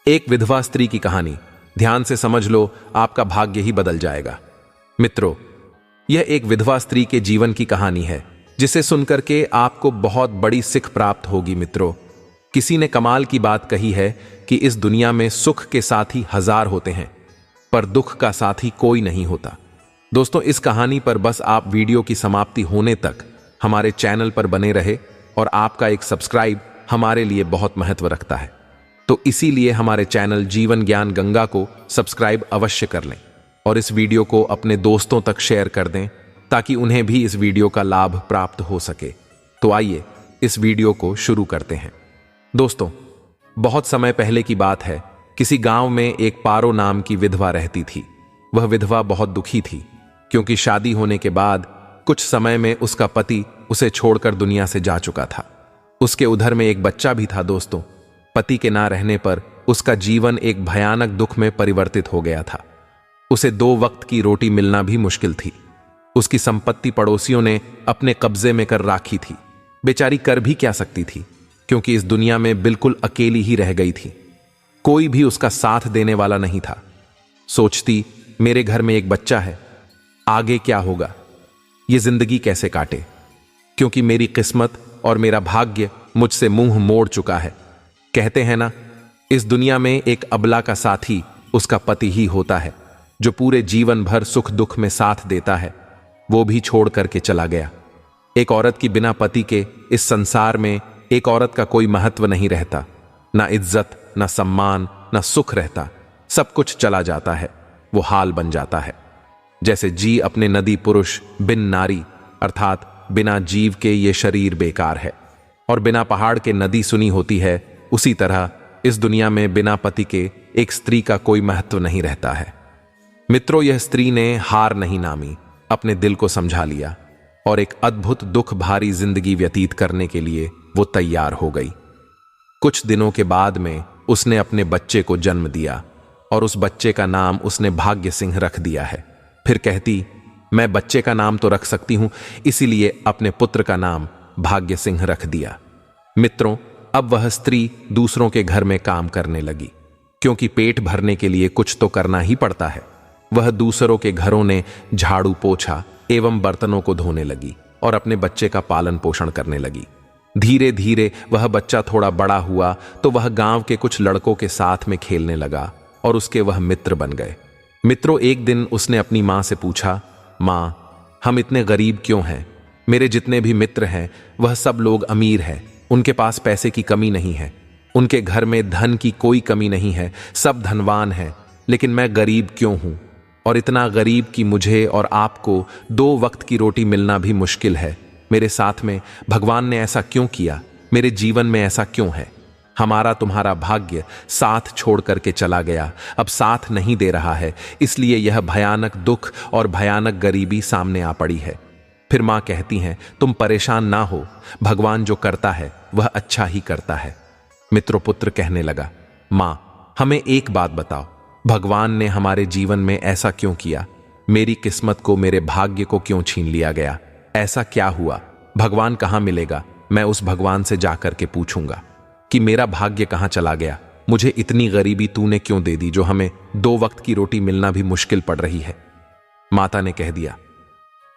एक विधवा स्त्री की कहानी। ध्यान से समझ लो, आपका भाग्य ही बदल जाएगा। मित्रों, यह एक विधवा स्त्री के जीवन की कहानी है जिसे सुनकर के आपको बहुत बड़ी सीख प्राप्त होगी। मित्रों, किसी ने कमाल की बात कही है कि इस दुनिया में सुख के साथी हजार होते हैं पर दुख का साथी कोई नहीं होता। दोस्तों, इस कहानी पर बस आप वीडियो की समाप्ति होने तक हमारे चैनल पर बने रहे और आपका एक सब्सक्राइब हमारे लिए बहुत महत्व रखता है। तो इसीलिए हमारे चैनल जीवन ज्ञान गंगा को सब्सक्राइब अवश्य कर लें और इस वीडियो को अपने दोस्तों तक शेयर कर दें ताकि उन्हें भी इस वीडियो का लाभ प्राप्त हो सके। तो आइए इस वीडियो को शुरू करते हैं। दोस्तों, बहुत समय पहले की बात है। किसी गांव में एक पारो नाम की विधवा रहती थी। वह विधवा बहुत दुखी थी क्योंकि शादी होने के बाद कुछ समय में उसका पति उसे छोड़कर दुनिया से जा चुका था। उसके उधर में एक बच्चा भी था। दोस्तों, पति के ना रहने पर उसका जीवन एक भयानक दुख में परिवर्तित हो गया था। उसे 2 वक्त की रोटी मिलना भी मुश्किल थी। उसकी संपत्ति पड़ोसियों ने अपने कब्जे में कर राखी थी। बेचारी कर भी क्या सकती थी क्योंकि इस दुनिया में बिल्कुल अकेली ही रह गई थी। कोई भी उसका साथ देने वाला नहीं था। सोचती, मेरे घर में एक बच्चा है, आगे क्या होगा, ये जिंदगी कैसे काटे, क्योंकि मेरी किस्मत और मेरा भाग्य मुझसे मुंह मोड़ चुका है। कहते हैं ना, इस दुनिया में एक अबला का साथी उसका पति ही होता है जो पूरे जीवन भर सुख दुख में साथ देता है। वो भी छोड़ करके चला गया। एक औरत की बिना पति के इस संसार में एक औरत का कोई महत्व नहीं रहता। ना इज्जत, ना सम्मान, ना सुख रहता। सब कुछ चला जाता है। वो हाल बन जाता है जैसे जी अपने नदी पुरुष बिन नारी, अर्थात बिना जीव के ये शरीर बेकार है। और बिना पहाड़ के नदी सुनी होती है, उसी तरह इस दुनिया में बिना पति के एक स्त्री का कोई महत्व नहीं रहता है। मित्रों, यह स्त्री ने हार नहीं नामी, अपने दिल को समझा लिया और एक अद्भुत दुख भारी जिंदगी व्यतीत करने के लिए वो तैयार हो गई। कुछ दिनों के बाद में उसने अपने बच्चे को जन्म दिया और उस बच्चे का नाम उसने भाग्य सिंह रख दिया है। फिर कहती, मैं बच्चे का नाम तो रख सकती हूं, इसीलिए अपने पुत्र का नाम भाग्य सिंह रख दिया। मित्रों, अब वह स्त्री दूसरों के घर में काम करने लगी क्योंकि पेट भरने के लिए कुछ तो करना ही पड़ता है। वह दूसरों के घरों ने झाड़ू पोछा एवं बर्तनों को धोने लगी और अपने बच्चे का पालन पोषण करने लगी। धीरे धीरे वह बच्चा थोड़ा बड़ा हुआ तो वह गांव के कुछ लड़कों के साथ में खेलने लगा और उसके वह मित्र बन गए। मित्रों, एक दिन उसने अपनी मां से पूछा, मां, हम इतने गरीब क्यों हैं? मेरे जितने भी मित्र हैं वह सब लोग अमीर हैं, उनके पास पैसे की कमी नहीं है, उनके घर में धन की कोई कमी नहीं है, सब धनवान हैं, लेकिन मैं गरीब क्यों हूं? और इतना गरीब कि मुझे और आपको 2 वक्त की रोटी मिलना भी मुश्किल है। मेरे साथ में भगवान ने ऐसा क्यों किया? मेरे जीवन में ऐसा क्यों है? हमारा तुम्हारा भाग्य साथ छोड़ करके चला गया, अब साथ नहीं दे रहा है, इसलिए यह भयानक दुख और भयानक गरीबी सामने आ पड़ी है। फिर मां कहती हैं, तुम परेशान ना हो, भगवान जो करता है वह अच्छा ही करता है। मित्रों, पुत्र कहने लगा, मां, हमें एक बात बताओ, भगवान ने हमारे जीवन में ऐसा क्यों किया? मेरी किस्मत को, मेरे भाग्य को क्यों छीन लिया गया? ऐसा क्या हुआ? भगवान कहां मिलेगा? मैं उस भगवान से जाकर के पूछूंगा कि मेरा भाग्य कहां चला गया। मुझे इतनी गरीबी तूने क्यों दे दी जो हमें 2 वक्त की रोटी मिलना भी मुश्किल पड़ रही है। माता ने कह दिया,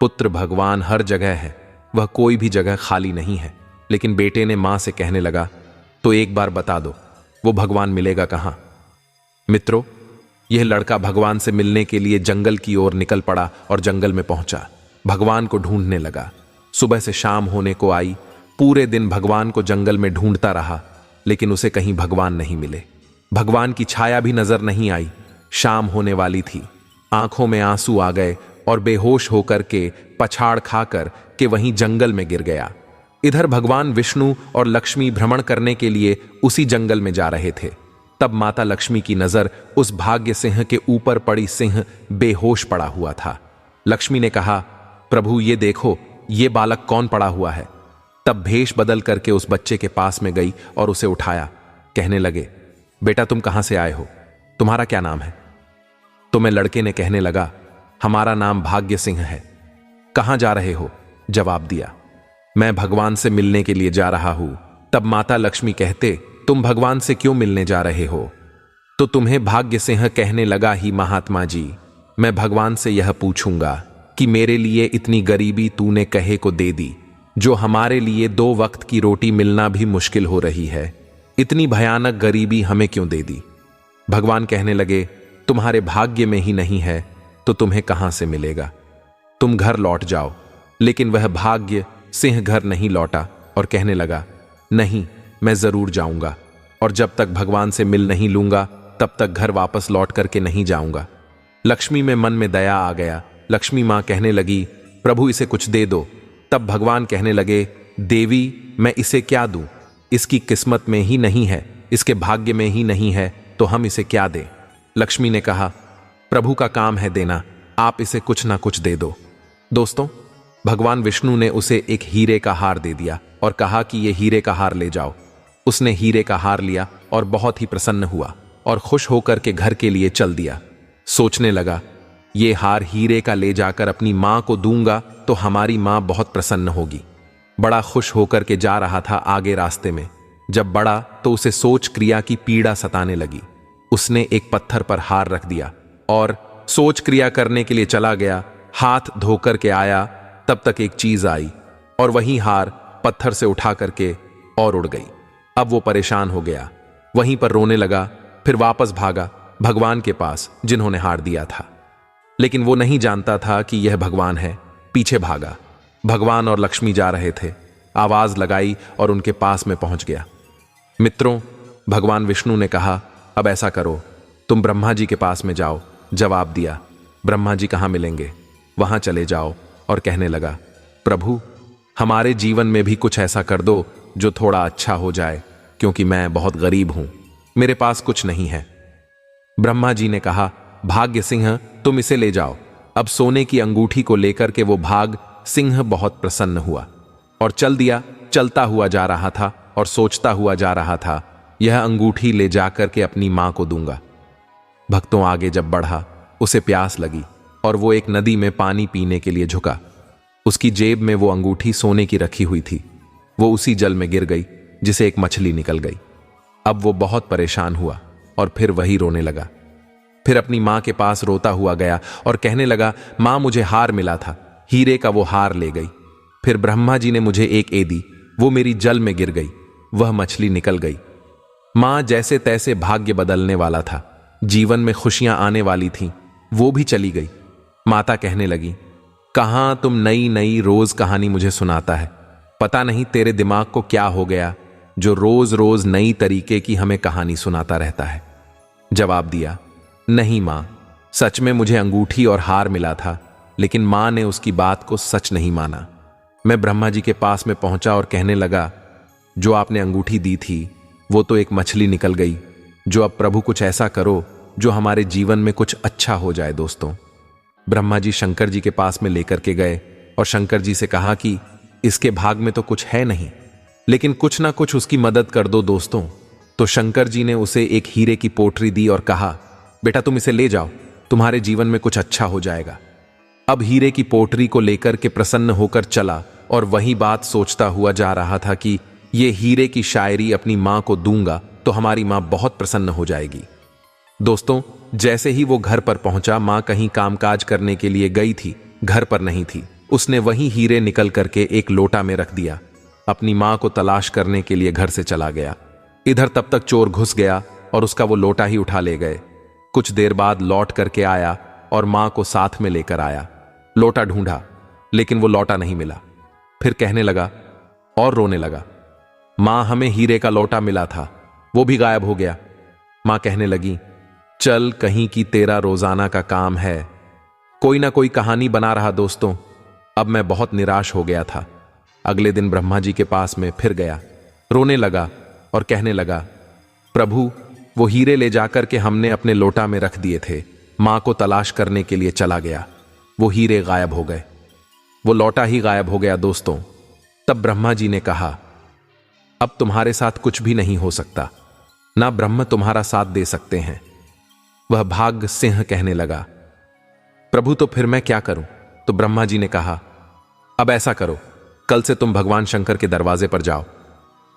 पुत्र, भगवान हर जगह है, वह कोई भी जगह खाली नहीं है। लेकिन बेटे ने मां से कहने लगा, तो एक बार बता दो, वो भगवान मिलेगा कहां? मित्रों, यह लड़का भगवान से मिलने के लिए जंगल की ओर निकल पड़ा और जंगल में पहुंचा। भगवान को ढूंढने लगा। सुबह से शाम होने को आई, पूरे दिन भगवान को जंगल में ढूंढता रहा, लेकिन उसे कहीं भगवान नहीं मिले। भगवान की छाया भी नजर नहीं आई। शाम होने वाली थी, आंखों में आंसू आ गए और बेहोश होकर के पछाड़ खाकर के वहीं जंगल में गिर गया। इधर भगवान विष्णु और लक्ष्मी भ्रमण करने के लिए उसी जंगल में जा रहे थे। तब माता लक्ष्मी की नजर उस भाग्य सिंह के ऊपर पड़ी। सिंह बेहोश पड़ा हुआ था। लक्ष्मी ने कहा, प्रभु, ये देखो, ये बालक कौन पड़ा हुआ है? तब भेष बदल करके उस बच्चे के पास में गई और उसे उठाया। कहने लगे, बेटा, तुम कहां से आए हो? तुम्हारा क्या नाम है? तो मैं लड़के ने कहने लगा, हमारा नाम भाग्य सिंह है। कहां जा रहे हो? जवाब दिया, मैं भगवान से मिलने के लिए जा रहा हूं। तब माता लक्ष्मी कहते, तुम भगवान से क्यों मिलने जा रहे हो? तो तुम्हें भाग्य सिंह कहने लगा, ही महात्मा जी, मैं भगवान से यह पूछूंगा कि मेरे लिए इतनी गरीबी तूने कहे को दे दी, जो हमारे लिए 2 वक्त की रोटी मिलना भी मुश्किल हो रही है। इतनी भयानक गरीबी हमें क्यों दे दी? भगवान कहने लगे, तुम्हारे भाग्य में ही नहीं है तो तुम्हें कहां से मिलेगा? तुम घर लौट जाओ। लेकिन वह भाग्य सिंह घर नहीं लौटा और कहने लगा, नहीं, मैं जरूर जाऊंगा, और जब तक भगवान से मिल नहीं लूंगा तब तक घर वापस लौट करके नहीं जाऊंगा। लक्ष्मी में मन में दया आ गया। लक्ष्मी मां कहने लगी, प्रभु इसे कुछ दे दो। तब भगवान कहने लगे, देवी, मैं इसे क्या दूं? इसकी किस्मत में ही नहीं है, इसके भाग्य में ही नहीं है, तो हम इसे क्या दें? लक्ष्मी ने कहा, प्रभु का काम है देना, आप इसे कुछ ना कुछ दे दो। दोस्तों, भगवान विष्णु ने उसे एक हीरे का हार दे दिया और कहा कि यह हीरे का हार ले जाओ। उसने हीरे का हार लिया और बहुत ही प्रसन्न हुआ और खुश होकर के घर के लिए चल दिया। सोचने लगा, ये हार हीरे का ले जाकर अपनी मां को दूंगा तो हमारी मां बहुत प्रसन्न होगी। बड़ा खुश होकर के जा रहा था आगे रास्ते में। जब बढ़ा तो उसे सोच क्रिया की पीड़ा सताने लगी। उसने एक पत्थर पर हार रख दिया और सोच क्रिया करने के लिए चला गया। हाथ धोकर के आया, तब तक एक चीज आई और वही हार पत्थर से उठा करके और उड़ गई। अब वो परेशान हो गया, वहीं पर रोने लगा। फिर वापस भागा भगवान के पास जिन्होंने हार दिया था, लेकिन वो नहीं जानता था कि यह भगवान है। पीछे भागा, भगवान और लक्ष्मी जा रहे थे। आवाज लगाई और उनके पास में पहुंच गया। मित्रों, भगवान विष्णु ने कहा, अब ऐसा करो, तुम ब्रह्मा जी के पास में जाओ। जवाब दिया, ब्रह्मा जी कहां मिलेंगे? वहां चले जाओ। और कहने लगा, प्रभु, हमारे जीवन में भी कुछ ऐसा कर दो जो थोड़ा अच्छा हो जाए, क्योंकि मैं बहुत गरीब हूं, मेरे पास कुछ नहीं है। ब्रह्मा जी ने कहा, भाग्य सिंह, तुम इसे ले जाओ। अब सोने की अंगूठी को लेकर के वो भाग सिंह बहुत प्रसन्न हुआ और चल दिया। चलता हुआ जा रहा था और सोचता हुआ जा रहा था, यह अंगूठी ले जाकर के अपनी मां को दूंगा। भक्तों, आगे जब बढ़ा, उसे प्यास लगी और वो एक नदी में पानी पीने के लिए झुका। उसकी जेब में वो अंगूठी सोने की रखी हुई थी। वो उसी जल में गिर गई जिसे एक मछली निकल गई। अब वो बहुत परेशान हुआ और फिर वही रोने लगा। फिर अपनी मां के पास रोता हुआ गया और कहने लगा, मां, मुझे हार मिला था, हीरे का वो हार ले गई। फिर ब्रह्मा जी ने मुझे एक ए दी, वो मेरी जल में गिर गई, वह मछली निकल गई। मां जैसे तैसे भाग्य बदलने वाला था, जीवन में खुशियां आने वाली थीं, वो भी चली गई। माता कहने लगी, कहां तुम नई नई रोज कहानी मुझे सुनाता है? पता नहीं तेरे दिमाग को क्या हो गया जो रोज रोज नई तरीके की हमें कहानी सुनाता रहता है। जवाब दिया, नहीं मां, सच में मुझे अंगूठी और हार मिला था, लेकिन मां ने उसकी बात को सच नहीं माना। मैं ब्रह्मा जी के पास में पहुंचा और कहने लगा, जो आपने अंगूठी दी थी वो तो एक मछली निकल गई। जो अब प्रभु कुछ ऐसा करो जो हमारे जीवन में कुछ अच्छा हो जाए। दोस्तों, ब्रह्मा जी शंकर जी के पास में लेकर के गए और शंकर जी से कहा कि इसके भाग में तो कुछ है नहीं, लेकिन कुछ ना कुछ उसकी मदद कर दो। दोस्तों, तो शंकर जी ने उसे एक हीरे की पोटरी दी और कहा, बेटा तुम इसे ले जाओ, तुम्हारे जीवन में कुछ अच्छा हो जाएगा। अब हीरे की पोटरी को लेकर के प्रसन्न होकर चला और वही बात सोचता हुआ जा रहा था कि ये हीरे की शायरी अपनी मां को दूंगा तो हमारी मां बहुत प्रसन्न हो जाएगी। दोस्तों, जैसे ही वो घर पर पहुंचा, मां कहीं कामकाज करने के लिए गई थी, घर पर नहीं थी। उसने वही हीरे निकल करके एक लोटा में रख दिया। अपनी मां को तलाश करने के लिए घर से चला गया। इधर तब तक चोर घुस गया और उसका वो लोटा ही उठा ले गए। कुछ देर बाद लौट करके आया और मां को साथ में लेकर आया। लोटा ढूंढा, लेकिन वो लोटा नहीं मिला। फिर कहने लगा और रोने लगा, मां, हमें हीरे का लोटा मिला था, वो भी गायब हो गया। मां कहने लगी, चल, कहीं की तेरा रोजाना का काम है, कोई ना कोई कहानी बना रहा। दोस्तों, अब मैं बहुत निराश हो गया था। अगले दिन ब्रह्मा जी के पास में फिर गया, रोने लगा और कहने लगा, प्रभु, वो हीरे ले जाकर के हमने अपने लोटा में रख दिए थे, मां को तलाश करने के लिए चला गया, वो हीरे गायब हो गए, वो लोटा ही गायब हो गया। दोस्तों, तब ब्रह्मा जी ने कहा, अब तुम्हारे साथ कुछ भी नहीं हो सकता, ना ब्रह्म तुम्हारा साथ दे सकते हैं। वह भाग सिंह कहने लगा, प्रभु, तो फिर मैं क्या करूं? तो ब्रह्मा जी ने कहा, अब ऐसा करो, कल से तुम भगवान शंकर के दरवाजे पर जाओ,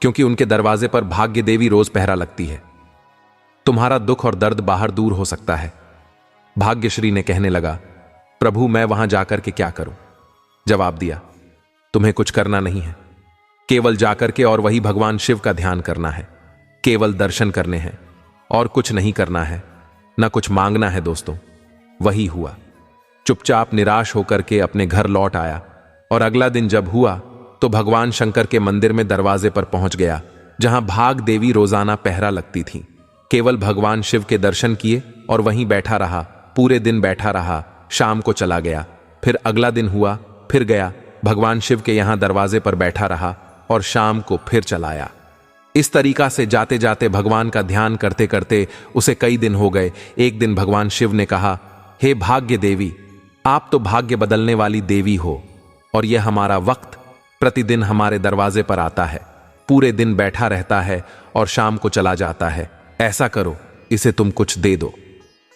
क्योंकि उनके दरवाजे पर भाग्य देवी रोज पहरा लगती है। तुम्हारा दुख और दर्द बाहर दूर हो सकता है। भाग्यश्री ने कहने लगा, प्रभु मैं वहां जाकर के क्या करूं? जवाब दिया, तुम्हें कुछ करना नहीं है, केवल जाकर के और वही भगवान शिव का ध्यान करना है, केवल दर्शन करने हैं और कुछ नहीं करना है, न कुछ मांगना है। दोस्तों वही हुआ। चुपचाप निराश होकर के अपने घर लौट आया और अगला दिन जब हुआ तो भगवान शंकर के मंदिर में दरवाजे पर पहुंच गया, जहां भाग देवी रोजाना पहरा लगती थी। केवल भगवान शिव के दर्शन किए और वहीं बैठा रहा, पूरे दिन बैठा रहा। शाम को चला गया, फिर अगला दिन हुआ, फिर गया, भगवान शिव के यहां दरवाजे पर बैठा रहा और शाम को फिर चला आया। इस तरीका से जाते जाते भगवान का ध्यान करते करते उसे कई दिन हो गए। एक दिन भगवान शिव ने कहा, हे भाग्य देवी, आप तो भाग्य बदलने वाली देवी हो और यह हमारा वक्त प्रतिदिन हमारे दरवाजे पर आता है, पूरे दिन बैठा रहता है और शाम को चला जाता है। ऐसा करो, इसे तुम कुछ दे दो,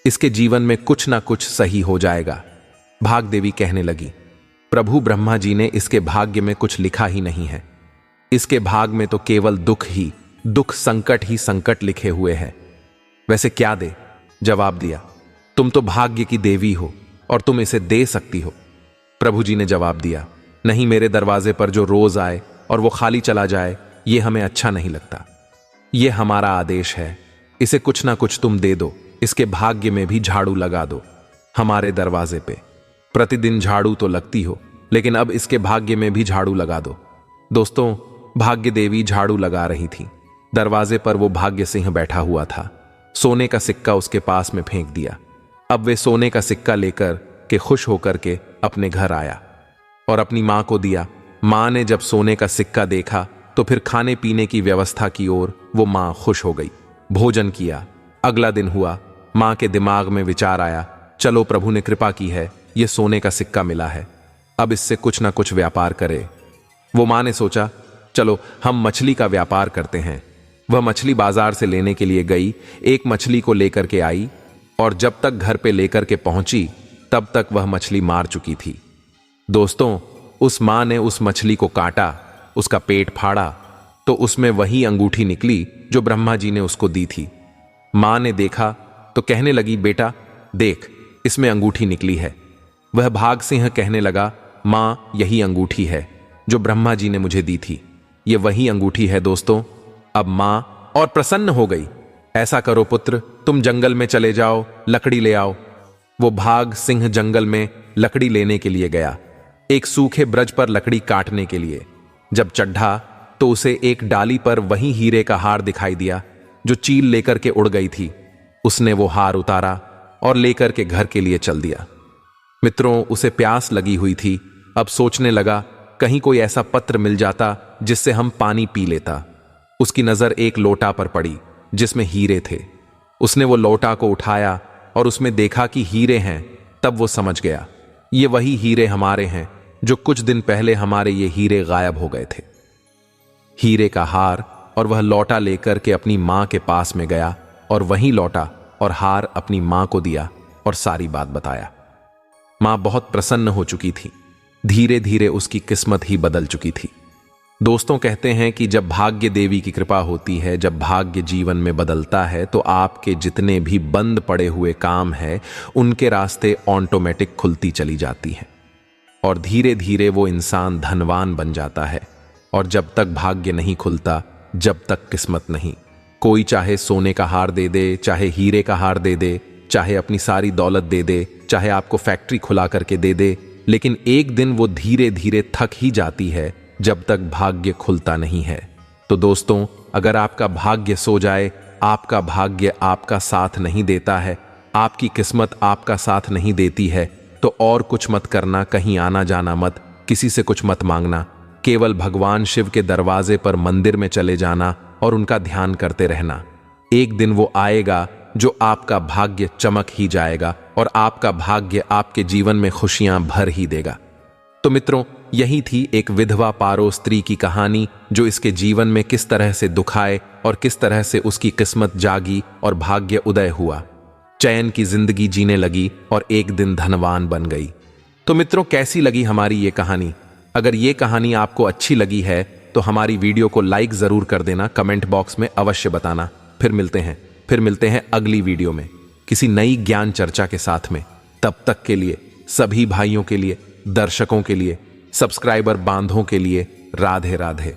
इसके जीवन में कुछ ना कुछ सही हो जाएगा। भाग देवी कहने लगी, प्रभु ब्रह्मा जी ने इसके भाग्य में कुछ लिखा ही नहीं है, इसके भाग में तो केवल दुख ही दुख, संकट ही संकट लिखे हुए हैं। वैसे क्या दे? जवाब दिया, तुम तो भाग्य की देवी हो और तुम इसे दे सकती हो। प्रभु जी ने जवाब दिया, नहीं, मेरे दरवाजे पर जो रोज आए और वो खाली चला जाए, ये हमें अच्छा नहीं लगता। ये हमारा आदेश है, इसे कुछ ना कुछ तुम दे दो, इसके भाग्य में भी झाड़ू लगा दो। हमारे दरवाजे पे प्रतिदिन झाड़ू तो लगती हो, लेकिन अब इसके भाग्य में भी झाड़ू लगा दो। दोस्तों भाग्य देवी झाड़ू लगा रही थी। दरवाजे पर वो भाग्य सिंह बैठा हुआ था। सोने का सिक्का उसके पास में फेंक दिया। अब वे सोने का सिक्का लेकर के खुश होकर के अपने घर आया और अपनी मां को दिया। मां ने जब सोने का सिक्का देखा तो फिर खाने पीने की व्यवस्था की ओर वो मां खुश हो गई। भोजन किया। अगला दिन हुआ, मां के दिमाग में विचार आया, चलो प्रभु ने कृपा की है, ये सोने का सिक्का मिला है, अब इससे कुछ ना कुछ व्यापार करे। वो मां ने सोचा, चलो हम मछली का व्यापार करते हैं। वह मछली बाजार से लेने के लिए गई, एक मछली को लेकर के आई और जब तक घर पे लेकर के पहुंची तब तक वह मछली मार चुकी थी। दोस्तों उस मां ने उस मछली को काटा, उसका पेट फाड़ा तो उसमें वही अंगूठी निकली जो ब्रह्मा जी ने उसको दी थी। मां ने देखा तो कहने लगी, बेटा देख, इसमें अंगूठी निकली है। वह भाग सिंह कहने लगा, मां यही अंगूठी है जो ब्रह्मा जी ने मुझे दी थी, ये वही अंगूठी है। दोस्तों अब मां और प्रसन्न हो गई। ऐसा करो पुत्र, तुम जंगल में चले जाओ, लकड़ी ले आओ। वो भाग सिंह जंगल में लकड़ी लेने के लिए गया, एक सूखे ब्रज पर लकड़ी काटने के लिए। जब चढ़ा तो उसे एक डाली पर वही हीरे का हार दिखाई दिया जो चील लेकर के उड़ गई थी। उसने वो हार उतारा और लेकर के घर के लिए चल दिया। मित्रों उसे प्यास लगी हुई थी। अब सोचने लगा, कहीं कोई ऐसा पत्र मिल जाता जिससे हम पानी पी लेता। उसकी नजर एक लोटा पर पड़ी जिसमें हीरे थे। उसने वो लोटा को उठाया और उसमें देखा कि हीरे हैं। तब वो समझ गया, ये वही हीरे हमारे हैं जो कुछ दिन पहले हमारे ये हीरे गायब हो गए थे। हीरे का हार और वह लौटा लेकर के अपनी मां के पास में गया और वही लौटा और हार अपनी मां को दिया और सारी बात बताया। मां बहुत प्रसन्न हो चुकी थी। धीरे धीरे उसकी किस्मत ही बदल चुकी थी। दोस्तों कहते हैं कि जब भाग्य देवी की कृपा होती है, जब भाग्य जीवन में बदलता है, तो आपके जितने भी बंद पड़े हुए काम हैं उनके रास्ते ऑटोमेटिक खुलती चली जाती हैं और धीरे धीरे वो इंसान धनवान बन जाता है। और जब तक भाग्य नहीं खुलता, जब तक किस्मत नहीं, कोई चाहे सोने का हार दे दे, चाहे हीरे का हार दे दे, चाहे अपनी सारी दौलत दे दे, चाहे आपको फैक्ट्री खुला करके दे दे, लेकिन एक दिन वो धीरे धीरे थक ही जाती है जब तक भाग्य खुलता नहीं है। तो दोस्तों अगर आपका भाग्य सो जाए, आपका भाग्य आपका साथ नहीं देता है, आपकी किस्मत आपका साथ नहीं देती है, तो और कुछ मत करना, कहीं आना जाना मत, किसी से कुछ मत मांगना, केवल भगवान शिव के दरवाजे पर मंदिर में चले जाना और उनका ध्यान करते रहना। एक दिन वो आएगा जो आपका भाग्य चमक ही जाएगा और आपका भाग्य आपके जीवन में खुशियां भर ही देगा। तो मित्रों यही थी एक विधवा पारो स्त्री की कहानी जो इसके जीवन में किस तरह से दुख आए और किस तरह से उसकी किस्मत जागी और भाग्य उदय हुआ, चैन की जिंदगी जीने लगी और एक दिन धनवान बन गई। तो मित्रों कैसी लगी हमारी ये कहानी? अगर ये कहानी आपको अच्छी लगी है तो हमारी वीडियो को लाइक जरूर कर देना, कमेंट बॉक्स में अवश्य बताना। फिर मिलते हैं फिर मिलते हैं अगली वीडियो में किसी नई ज्ञान चर्चा के साथ में। तब तक के लिए सभी भाइयों के लिए, दर्शकों के लिए, सब्सक्राइबर बांधों के लिए राधे राधे।